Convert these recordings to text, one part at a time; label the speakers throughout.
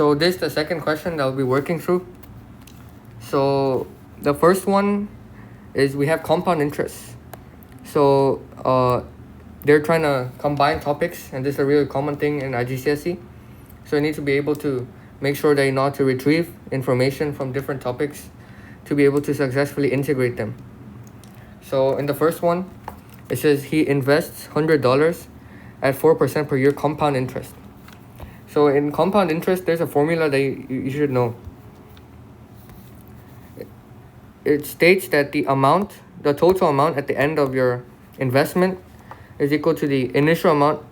Speaker 1: So this is the second question that I'll be working through. So the first one is we have compound interest. So they're trying to combine topics, and this is a really common thing in IGCSE. So you need to be able to make sure that you know how to retrieve information from different topics to be able to successfully integrate them. So in the first one, it says he invests $100 at 4% per year compound interest. So in compound interest, there's a formula that you should know. It states that the total amount at the end of your investment is equal to the initial amount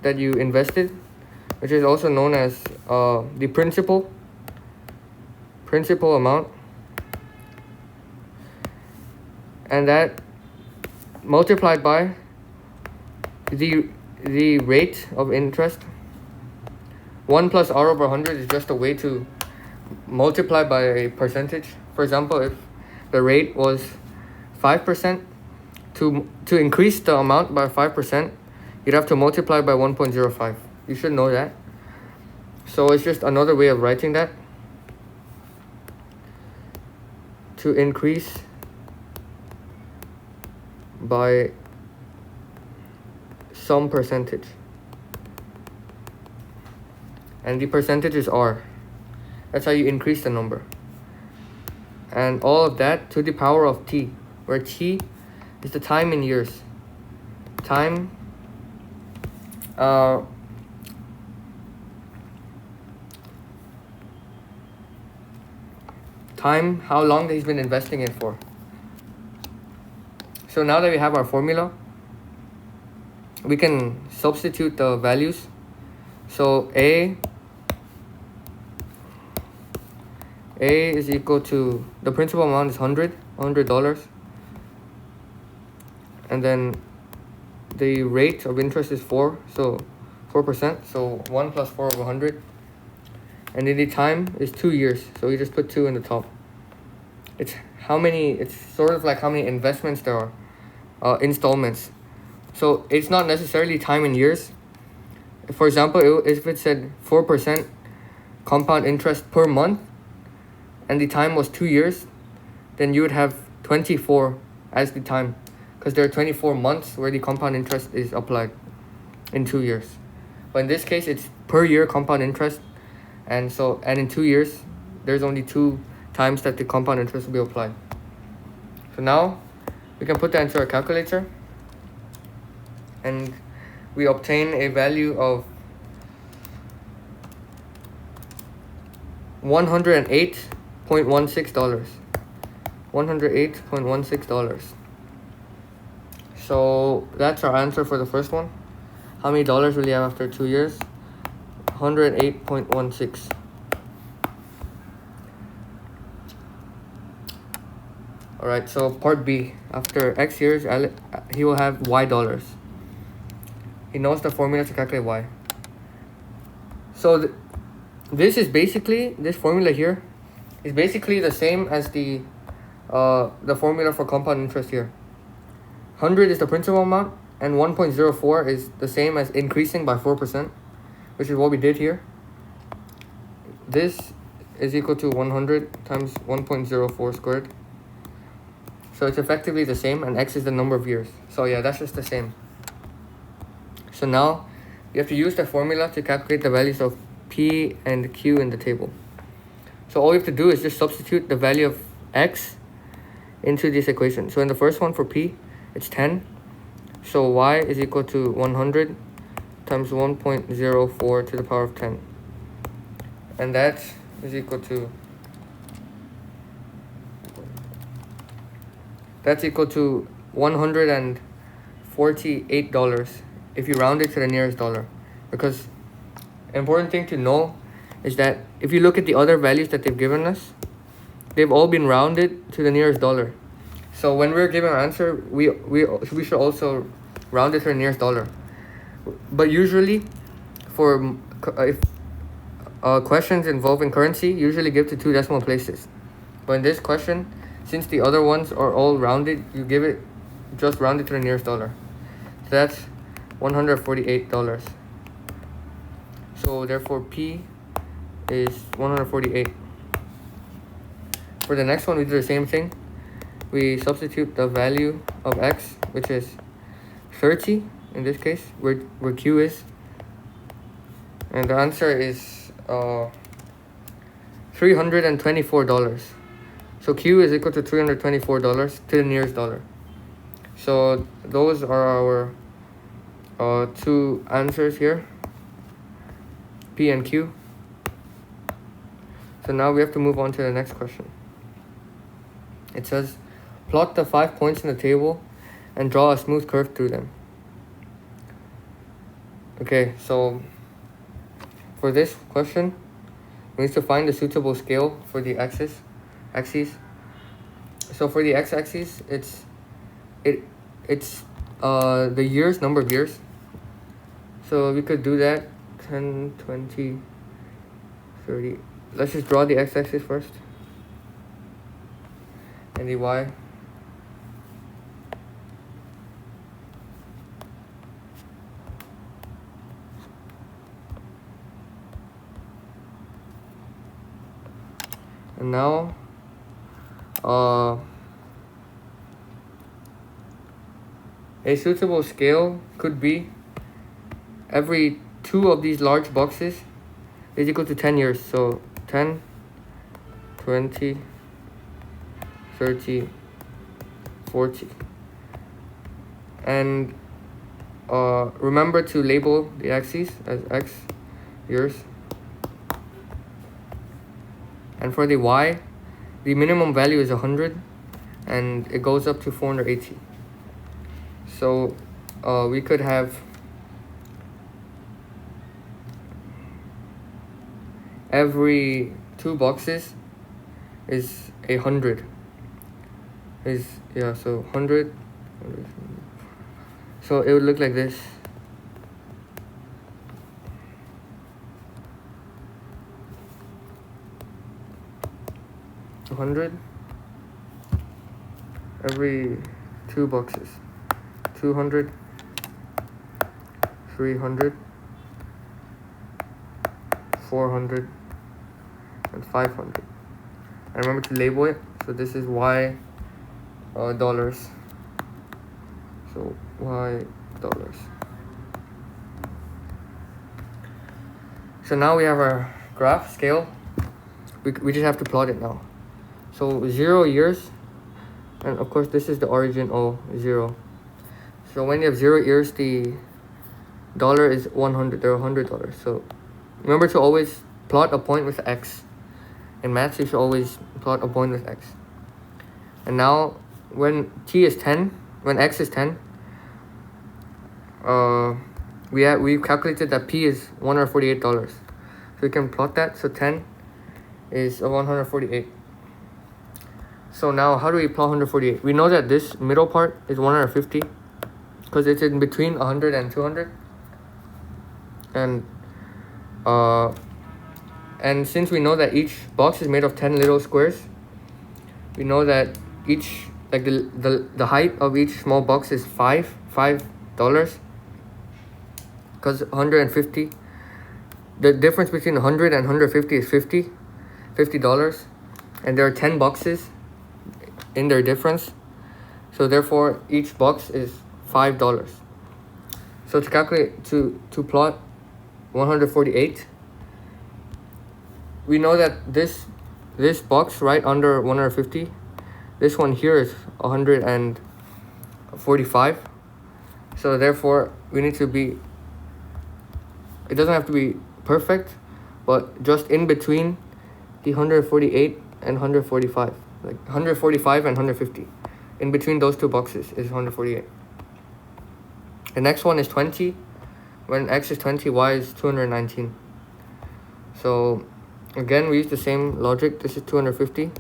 Speaker 1: that you invested, which is also known as the principal amount, and that multiplied by the rate of interest. 1 plus r over 100 is just a way to multiply by a percentage. For example, if the rate was 5%, to increase the amount by 5%, you'd have to multiply by 1.05. You should know that. So it's just another way of writing that. To increase by some percentage. And the percentage is r. That's how you increase the number. And all of that to the power of t, where t is the time in years. Time how long that he's been investing it for. So now that we have our formula, we can substitute the values. So A is equal to, the principal amount is $100, and then the rate of interest is 4%, so 1 plus 4 over 100, and then the time is 2 years, so we just put 2 in the top. It's sort of like how many investments there are, installments. So it's not necessarily time in years. For example, if it said 4% compound interest per month, and the time was 2 years, then you would have 24 as the time, because there are 24 months where the compound interest is applied in 2 years. But in this case, it's per year compound interest, and in 2 years, there's only 2 times that the compound interest will be applied. So now we can put that into our calculator, and we obtain a value of $108.16. $108.16. So that's our answer for the first one. How many dollars will you have after 2 years? 108.16. Alright, so part B. After X years, he will have Y dollars. He knows the formula to calculate Y. So this formula here is basically the same as the formula for compound interest here. 100 is the principal amount, and 1.04 is the same as increasing by 4%, which is what we did here. This is equal to 100 times 1.04 squared. So it's effectively the same, and X is the number of years. So yeah, that's just the same. So now you have to use the formula to calculate the values of P and Q in the table. So all you have to do is just substitute the value of X into this equation. So in the first one for P, it's 10. So Y is equal to 100 times 1.04 to the power of 10. And that is equal to, $148 if you round it to the nearest dollar. Because important thing to know is that if you look at the other values that they've given us, they've all been rounded to the nearest dollar. So when we're given an answer, we should also round it to the nearest dollar. But usually, for questions involving currency, usually give to 2 decimal places. But in this question, since the other ones are all rounded, you give it just rounded to the nearest dollar. So that's $148. So therefore P is 148. For the next one, we do the same thing. We substitute the value of x, which is 30 in this case, where Q is. And the answer is $324. So Q is equal to $324 to the nearest dollar. So those are our two answers here, P and Q. So now we have to move on to the next question. It says, plot the 5 points in the table and draw a smooth curve through them. Okay, so for this question, we need to find the suitable scale for the axes. So for the x-axis, it's the years, number of years. So we could do that 10, 20, 30. Let's just draw the x-axis first. And the y. And now a suitable scale could be every 2 of these large boxes is equal to 10 years. So 10, 20, 30, 40. And remember to label the axes as x years. And for the y, the minimum value is 100 and it goes up to 480. So we could have every 2 boxes is 100. So 100. So it would look like this. Every 2 boxes. 200, 300, 400, and 500. And remember to label it. So this is y dollars. So y dollars. So now we have our graph scale. We just have to plot it now. So 0 years, and of course this is the origin O, 0. So when you have 0 years, the dollar is 100. They're $100. So remember to always plot a point with x. In maths, you should always plot a point with x. And now when t is 10, when x is 10, we calculated that p is $148. So we can plot that. So 10 is 148. So now how do we plot 148? We know that this middle part is 150 because it's in between 100 and 200. And since we know that each box is made of 10 little squares, we know that each, like the height of each small box is $5 because 150, the difference between 100 and 150 is $50, and there are 10 boxes in their difference, so therefore each box is $5. So to calculate, to plot 148, we know that this box right under 150, this one here is 145. So therefore we need to be, it doesn't have to be perfect, but just in between the 148 and 145, like 145 and 150. In between those 2 boxes is 148. The next one is 20. When x is 20, y is 219. So again, we use the same logic. This is 250.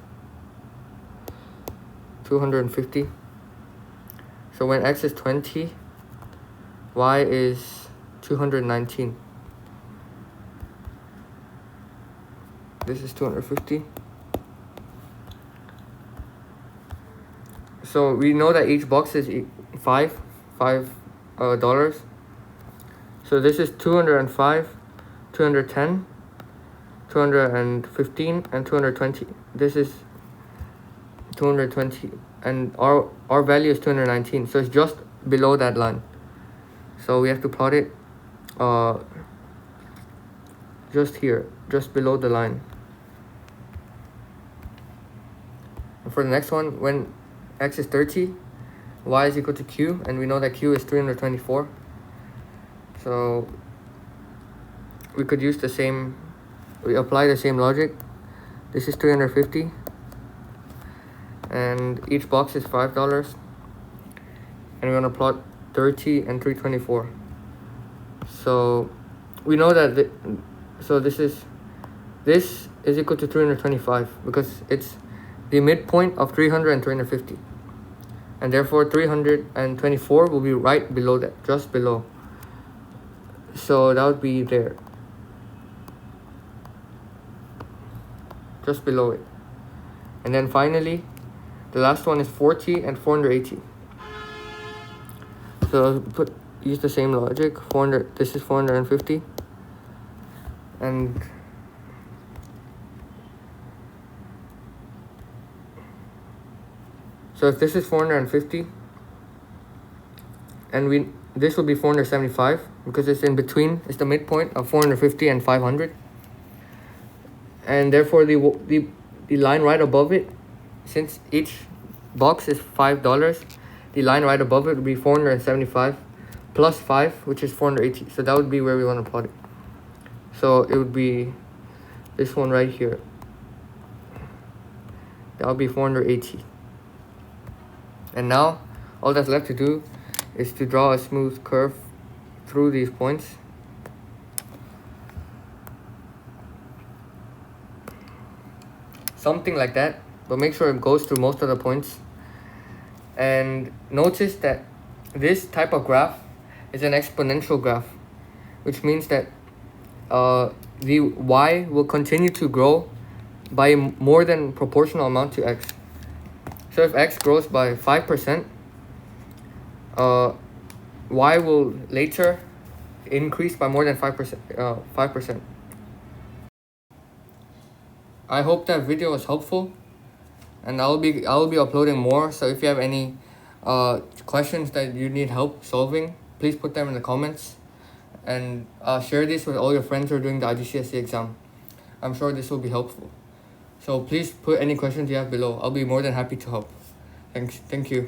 Speaker 1: So when x is 20, y is 219. This is 250. So we know that each box is $5. So this is 205 210, 215, and 220. This is 220, and our value is 219, so it's just below that line. So we have to plot it just here, just below the line. And for the next one, when x is 30, y is equal to q, and we know that q is 324. So we could use we apply the same logic. This is 350, and each box is $5, and we're gonna plot 30 and 324. So we know that this is equal to 325 because it's the midpoint of 300 and 350, and therefore 324 will be right below that, just below. So that would be there, just below it. And then finally, the last one is 40 and 480. So use the same logic. 400. This is 450, and so if this is 450, and this will be 475 because it's in between. It's the midpoint of 450 and 500, and therefore the line right above it, since each box is $5, the line right above it would be 475 plus 5, which is 480. So that would be where we want to plot it. So it would be this one right here. That would be 480. And now all that's left to do is to draw a smooth curve through these points. Something like that, but make sure it goes through most of the points. And notice that this type of graph is an exponential graph, which means that the y will continue to grow by more than proportional amount to x. So if x grows by 5%, y will later increase by more than 5%. I hope that video was helpful, and I will be uploading more. So if you have any questions that you need help solving, please put them in the comments, and share this with all your friends who are doing the IGCSE exam. I'm sure this will be helpful. So please put any questions you have below. I'll be more than happy to help. Thank you.